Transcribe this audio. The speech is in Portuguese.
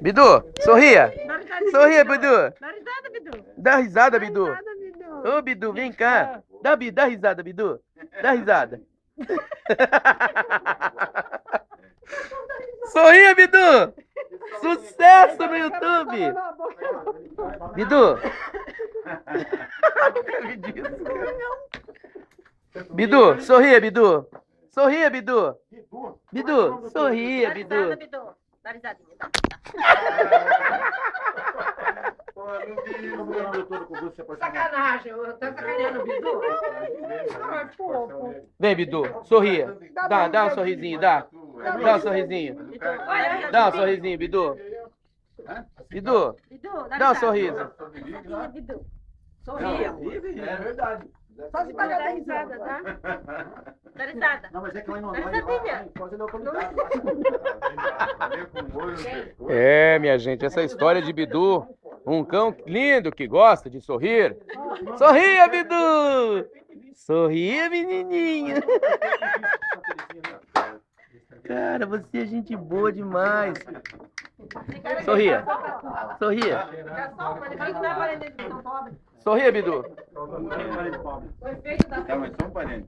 Bidu, sorria. Dá risadinha, Sorria, Bidu. Dá risada, Bidu. Dá risada, Bidu. Dá risada, Bidu. Ô, Bidu, vem cá. Dá risada, Bidu. Dá risada. Sorria, Bidu. Sucesso no YouTube. Bidu. Bidu, sorria, Bidu. Sorria, Bidu. Bidu, sorria, Dá Bidu. risada, Bidu. Dá risadinha. Dá. Sacanagem, eu tô sacaneando o Bidu. Ai, fofo. Vem, Bidu, sorria. Dá um sorrisinho, dá. Dá um sorrisinho. Olha, Dá um sorrisinho, Bidu. Bidu, Bidu, dá um sorriso. Risadinha, Bidu. Sorria. É verdade. Só se pagar da risada, tá? Dá risada. Não, mas é que lá não Dá risadinha. pode dar autoridade. É, minha gente, essa história de Bidu, um cão lindo que gosta de sorrir. Sorria, Bidu! Sorria, menininha. Cara, você é gente boa demais. Sorria. Sorria. Sorria, Bidu. Foi feito da É, mas só um parente.